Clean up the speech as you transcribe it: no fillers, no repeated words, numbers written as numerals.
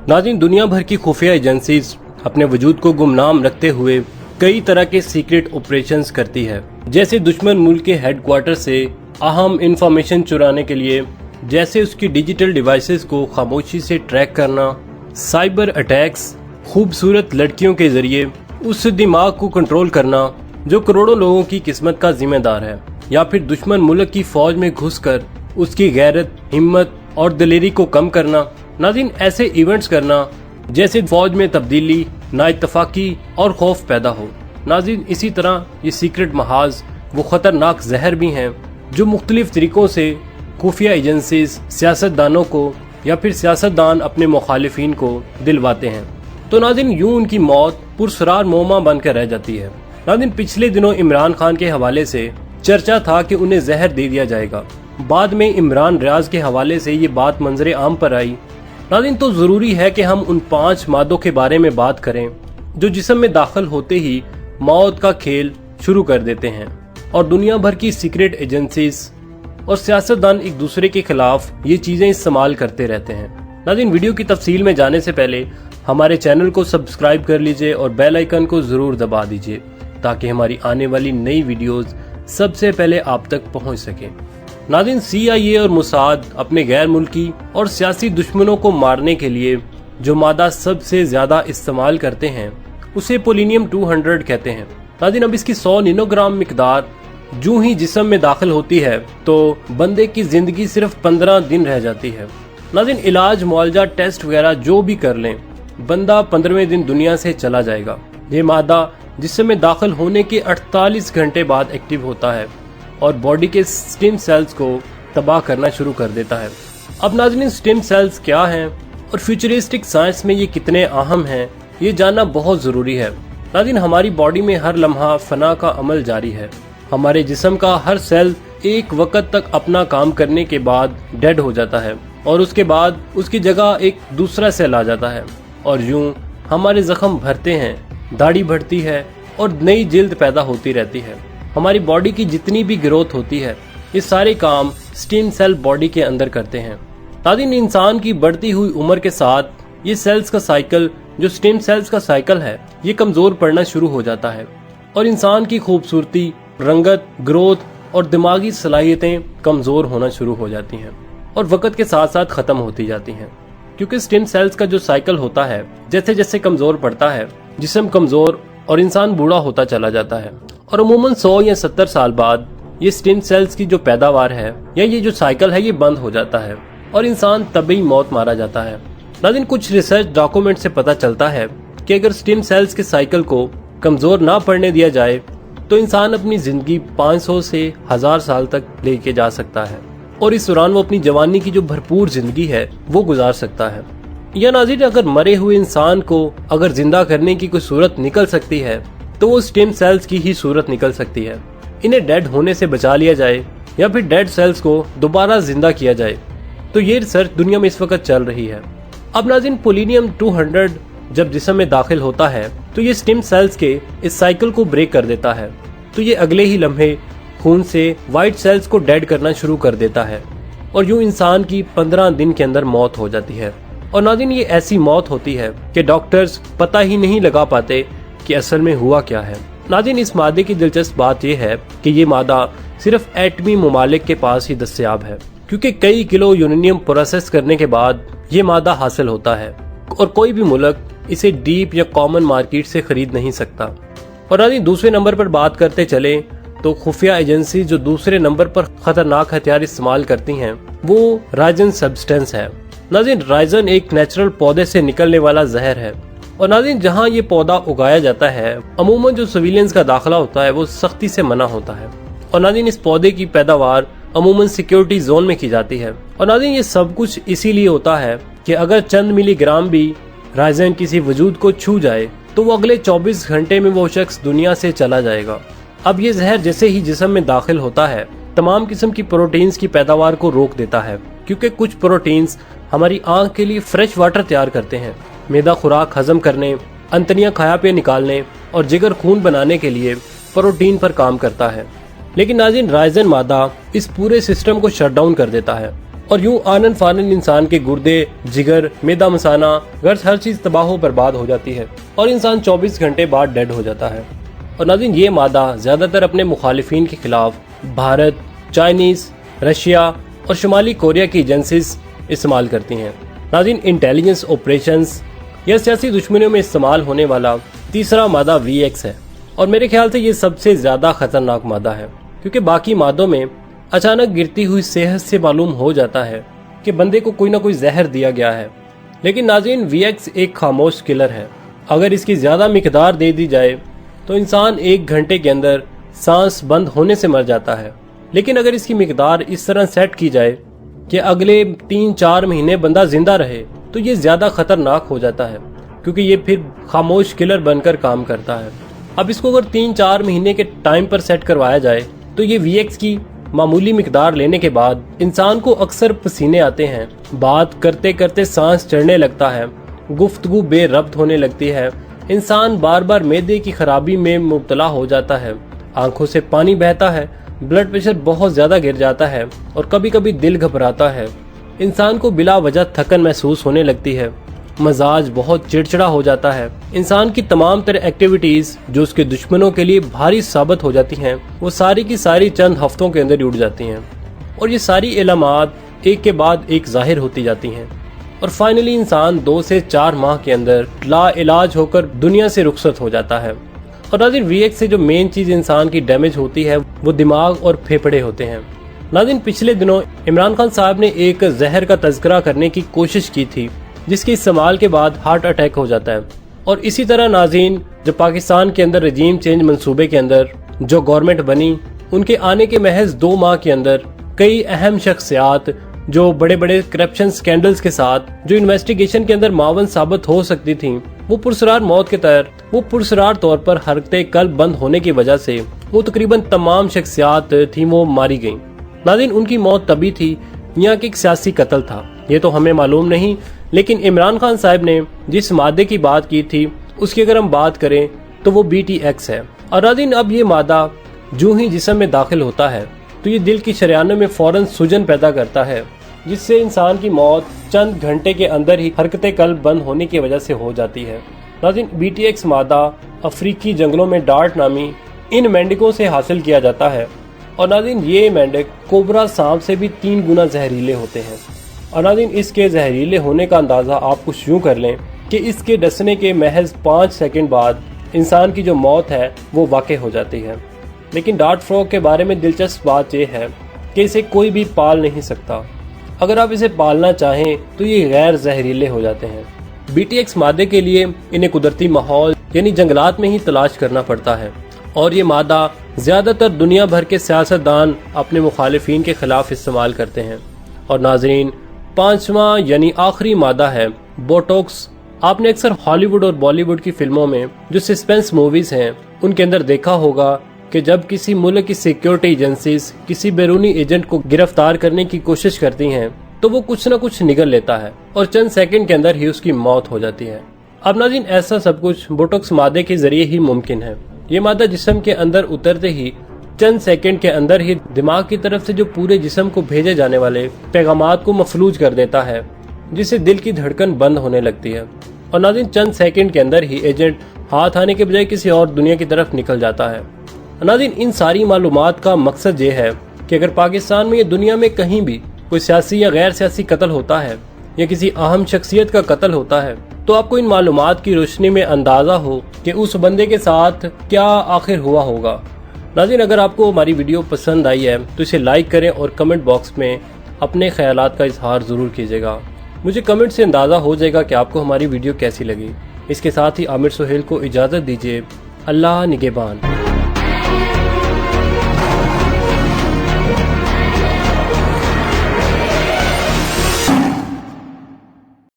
नाज़रीन, दुनिया भर की खुफिया एजेंसीज अपने वजूद को गुमनाम रखते हुए कई तरह के सीक्रेट ऑपरेशंस करती है, जैसे दुश्मन मुल्क के हेडक्वार्टर से अहम इंफॉर्मेशन चुराने के लिए, जैसे उसकी डिजिटल डिवाइसेस को खामोशी से ट्रैक करना, साइबर अटैक्स, खूबसूरत लड़कियों के जरिए उस दिमाग को कंट्रोल करना जो करोड़ों लोगों की किस्मत का जिम्मेदार है, या फिर दुश्मन मुल्क की फौज में घुसकर उसकी गैरत, हिम्मत और दिलेरी को कम करना। नाज़रीन, ऐसे इवेंट्स करना जैसे फौज में तब्दीली, नाइतफाकी और खौफ पैदा हो। नाज़रीन, इसी तरह ये सीक्रेट महाज वो खतरनाक जहर भी हैं जो मुख्तलिफ तरीकों से खुफिया एजेंसीज सियासतदानों को या फिर सियासतदान अपने मुखालिफिन को दिलवाते हैं। तो नाज़रीन, यूं उनकी मौत पुरसरार मोमा बनकर रह जाती है। नाज़रीन, पिछले दिनों इमरान खान के हवाले से चर्चा था कि उन्हें जहर दे दिया जाएगा। बाद में इमरान रियाज के हवाले से ये बात मंजरे आम पर आई। नाज़रीन, तो ज़रूरी है कि हम उन 5 मादों के बारे में बात करें जो जिस्म में दाखिल होते ही मौत का खेल शुरू कर देते हैं, और दुनिया भर की सीक्रेट एजेंसीज और सियासतदान एक दूसरे के खिलाफ ये चीज़ें इस्तेमाल करते रहते हैं। नाज़रीन, वीडियो की तफसील में जाने से पहले हमारे चैनल को सब्सक्राइब कर लीजिए और बेल आइकन को ज़रूर दबा दीजिए ताकि हमारी आने वाली नई वीडियोस सबसे पहले आप तक पहुंच सकें। नाज़रीन, CIA और मोसाद अपने गैर मुल्की और सियासी दुश्मनों को मारने के लिए जो मादा सबसे ज़्यादा इस्तेमाल करते हैं उसे पोलिनियम 200 कहते हैं। नाज़रीन, अब इसकी 100 नैनोग्राम मिकदार जूं ही जिस्म में दाखिल होती है तो बंदे की जिंदगी सिर्फ 15 दिन रह जाती है। नाज़रीन, इलाज, मुआवजा, टेस्ट वगैरह जो भी कर लें, बंदा 15वें दिन दुनिया से चला जाएगा। ये मादा जिस्म में दाखिल होने के 48 घंटे बाद एक्टिव होता है और बॉडी के स्टेम सेल्स को तबाह करना शुरू कर देता है। अब नाज़रीन, स्टेम सेल्स क्या हैं और फ्यूचरिस्टिक साइंस में ये कितने अहम हैं, ये जानना बहुत ज़रूरी है। नाज़रीन, हमारी बॉडी में हर लम्हा फना का अमल जारी है। हमारे जिस्म का हर सेल एक वक्त तक अपना काम करने के बाद डेड हो जाता है और उसके बाद उसकी जगह एक दूसरा सेल आ जाता है, और यूं हमारे जख्म भरते हैं, दाढ़ी बढ़ती है और नई जिल्द पैदा होती रहती है। हमारी बॉडी की जितनी भी ग्रोथ होती है, ये सारे काम स्टेम सेल बॉडी के अंदर करते हैं। नाज़रीन, इंसान की बढ़ती हुई उम्र के साथ ये सेल्स का साइकिल, जो स्टेम सेल्स का साइकिल है, ये कमजोर पड़ना शुरू हो जाता है और इंसान की खूबसूरती, रंगत, ग्रोथ और दिमागी सलाहियतें कमजोर होना शुरू हो जाती हैं और वक्त के साथ साथ खत्म होती जाती हैं। क्योंकि स्टेम सेल्स का जो साइकिल होता है, जैसे जैसे कमजोर पड़ता है, जिस्म कमजोर और इंसान बूढ़ा होता चला जाता है, और अमूमन 100 या 70 साल बाद ये स्टेम सेल्स की जो पैदावार है या ये जो साइकिल है, ये बंद हो जाता है और इंसान तभी मौत मारा जाता है। नाज़रीन, कुछ रिसर्च डॉक्यूमेंट से पता चलता है कि अगर स्टेम सेल्स के साइकिल को कमजोर ना पड़ने दिया जाए तो इंसान अपनी जिंदगी 500 से 1000 साल तक लेके जा सकता है, और इस दौरान वो अपनी जवानी की जो भरपूर जिंदगी है वो गुजार सकता है। या नाज़रीन, अगर मरे हुए इंसान को अगर जिंदा करने की कोई सूरत निकल सकती है तो वो स्टेम सेल्स की ही सूरत निकल सकती है। इन्हें डेड होने से बचा लिया जाए या फिर डेड सेल्स को दोबारा जिंदा किया जाए, तो ये रिसर्च दुनिया में इस वक्त चल रही है। अब नाज़रीन, पोलिनियम 200 जब जिस्म में दाखिल होता है तो ये स्टेम सेल्स के इस साइकिल को ब्रेक कर देता है, तो ये अगले ही लम्हे खून से वाइट सेल्स को डेड करना शुरू कर देता है और यूं इंसान की 15 दिन के अंदर मौत हो जाती है। और नाज़रीन, ये ऐसी मौत होती है कि डॉक्टर्स पता ही नहीं लगा पाते कि असल में हुआ क्या है। नाज़रीन, इस मादे की दिलचस्प बात यह है कि ये मादा सिर्फ एटमी ममालिक के पास ही दस्तयाब है, क्योंकि कई किलो यूरेनियम प्रोसेस करने के बाद ये मादा हासिल होता है और कोई भी मुल्क इसे डीप या कॉमन मार्केट से खरीद नहीं सकता। और नाज़रीन, दूसरे नंबर पर बात करते चले तो खुफिया एजेंसी जो दूसरे नंबर पर खतरनाक हथियार इस्तेमाल करती हैं वो राइजन सब्सटेंस है। नाज़रीन, राइजन एक नेचुरल पौधे से निकलने वाला जहर है, और नाज़रीन, जहाँ ये पौधा उगाया जाता है अमूमन जो सिविलियंस का दाखिला होता है वो सख्ती से मना होता है, और नाज़रीन, इस पौधे की पैदावार अमूमन सिक्योरिटी जोन में की जाती है। और नाज़रीन, ये सब कुछ इसीलिए होता है कि अगर चंद मिलीग्राम भी राइजन किसी वजूद को छू जाए तो वो अगले 24 घंटे में वो शख्स दुनिया से चला जाएगा। अब ये जहर जैसे ही जिस्म में दाखिल होता है तमाम किस्म की प्रोटीन्स की पैदावार को रोक देता है, क्योंकि कुछ प्रोटीन्स हमारी आंख के लिए फ्रेश वाटर तैयार करते हैं, मैदा खुराक हजम करने, अंतड़ियां खाया निकालने और जिगर खून बनाने के लिए प्रोटीन पर काम करता है। लेकिन नाज़रीन, राइजन मादा इस पूरे सिस्टम को शट डाउन कर देता है اور यूं आनन फानन इंसान के गुर्दे, जिगर, मैदा मसाना, गर्ज हर चीज तबाह व बर्बाद हो जाती है और इंसान 24 घंटे बाद डेड हो जाता है। और नाज़रीन, ये मादा ज़्यादातर अपने मुखालिफिन के खिलाफ भारत, चाइनीज़, रशिया और शुमाली कोरिया की एजेंसीज इस्तेमाल करती हैं। नाज़रीन, इंटेलिजेंस ऑपरेशंस या सियासी दुश्मनियों में इस्तेमाल होने वाला तीसरा मादा VX है और मेरे ख्याल से ये सबसे ज़्यादा ख़तरनाक मादा है, क्योंकि बाकी मादों में अचानक गिरती हुई सेहत से मालूम हो जाता है कि बंदे को कोई ना कोई जहर दिया गया है, लेकिन नाज़रीन VX एक खामोश किलर है। अगर इसकी ज़्यादा मिकदार दे दी जाए तो इंसान 1 घंटे के अंदर सांस बंद होने से मर जाता है, लेकिन अगर इसकी मिकदार इस तरह सेट की जाए कि अगले 3-4 महीने बंदा जिंदा रहे तो ये ज़्यादा खतरनाक हो जाता है, क्योंकि ये फिर खामोश किलर बनकर काम करता है। अब इसको अगर 3-4 महीने के टाइम पर सेट करवाया जाए तो ये VX की मामूली मिकदार लेने के बाद इंसान को अक्सर पसीने आते हैं, बात करते करते सांस चढ़ने लगता है, गुफ्तगू बेरब्त होने लगती है, इंसान बार बार मैदे की खराबी में मुब्तला हो जाता है, आंखों से पानी बहता है, ब्लड प्रेशर बहुत ज़्यादा गिर जाता है और कभी कभी दिल घबराता है, इंसान को बिला वजह थकन महसूस होने लगती है, मजाज बहुत चिड़चिड़ा हो जाता है, इंसान की तमाम तरह एक्टिविटीज़ जो उसके दुश्मनों के लिए भारी साबित हो जाती हैं वो सारी की सारी चंद हफ्तों के अंदर उड़ जाती हैं और ये सारी इलामात एक के बाद एक जाहिर होती जाती हैं और फाइनली इंसान 2 से 4 माह के अंदर ला इलाज होकर दुनिया से रुखसत हो जाता है। और नाज़रीन, VX से जो मेन चीज़ इंसान की डैमेज होती है वो दिमाग और फेफड़े होते हैं। नाज़रीन, पिछले दिनों इमरान खान साहब ने एक जहर का तज़किरा करने की कोशिश की थी जिसके इस्तेमाल के बाद हार्ट अटैक हो जाता है। और इसी तरह नाज़रीन, जब पाकिस्तान के अंदर रजीम चेंज मंसूबे के अंदर जो गवर्नमेंट बनी उनके आने के महज 2 माह के अंदर कई अहम शख्सियात जो बड़े बड़े करप्शन स्कैंडल्स के साथ जो इन्वेस्टिगेशन के अंदर मावन साबित हो सकती थी वो पुरसरार तौर पर हरकते कल्ब बंद होने की वजह से वो तकरीबन तमाम शख्सियात थी वो मारी गईं। नाज़रीन, उनकी मौत तभी थी या कि एक सियासी कत्ल था, ये तो हमें मालूम नहीं, लेकिन इमरान खान साहब ने जिस मादे की बात की थी उसकी अगर हम बात करें तो वो BTX है। और नाज़रीन, अब ये मादा जो ही जिस्म में दाखिल होता है तो ये दिल की शरियानों में फौरन सूजन पैदा करता है, जिससे इंसान की मौत चंद घंटे के अंदर ही हरकतें कल्ब बंद होने की वजह से हो जाती है। नाज़रीन, BTX मादा अफ्रीकी जंगलों में डार्ट नामी इन मेंढकों से हासिल किया जाता है और नाज़रीन, ये मेंढक कोबरा सांप से भी 3 गुना जहरीले होते हैं। और नाज़रीन, इसके जहरीले होने का अंदाज़ा आप कुछ यूँ कर लें कि इसके डसने के महज 5 सेकंड बाद इंसान की जो मौत है वो वाक़ई हो जाती है। लेकिन डार्ट फ्रॉग के बारे में दिलचस्प बात यह है कि इसे कोई भी पाल नहीं सकता। अगर आप इसे पालना चाहें तो ये गैर जहरीले हो जाते हैं। BTX मादे के लिए इन्हें कुदरती माहौल यानी जंगलात में ही तलाश करना पड़ता है और ये मादा ज़्यादातर दुनिया भर के सियासतदान अपने मुखालिफिन के खिलाफ इस्तेमाल करते हैं। और नाज़रीन, 5वां यानी आखिरी मादा है बोटॉक्स। आपने अक्सर हॉलीवुड और बॉलीवुड की फिल्मों में जो सस्पेंस मूवीज हैं उनके अंदर देखा होगा कि जब किसी मुल्क की सिक्योरिटी एजेंसीज किसी बैरूनी एजेंट को गिरफ्तार करने की कोशिश करती हैं तो वो कुछ न कुछ निगल लेता है और चंद सेकंड के अंदर ही उसकी मौत हो जाती है। अब नाज़रीन, ऐसा सब कुछ बोटॉक्स मादे के जरिए ही मुमकिन है। ये मादा जिस्म के अंदर उतरते ही चंद सेकंड के अंदर ही दिमाग की तरफ से जो पूरे जिस्म को भेजे जाने वाले पैगामात को मफलूज कर देता है, जिससे दिल की धड़कन बंद होने लगती है। और नाज़रीन, चंद सेकंड के अंदर ही एजेंट हाथ आने के बजाय किसी और दुनिया की तरफ निकल जाता है। नाज़रीन, इन सारी मालूमात का मकसद ये है कि अगर पाकिस्तान में या दुनिया में कहीं भी कोई सियासी या गैर सियासी कत्ल होता है या किसी अहम शख्सियत का कत्ल होता है तो आपको इन मालूमात की रोशनी में अंदाज़ा हो कि उस बंदे के साथ क्या आखिर हुआ होगा। नाज़रीन, अगर आपको हमारी वीडियो पसंद आई है तो इसे लाइक करें और कमेंट बॉक्स में अपने ख्यालात का इजहार ज़रूर कीजिएगा। मुझे कमेंट से अंदाज़ा हो जाएगा कि आपको हमारी वीडियो कैसी लगी। इसके साथ ही आमिर सुहेल को इजाज़त दीजिए। अल्लाह निगहबान।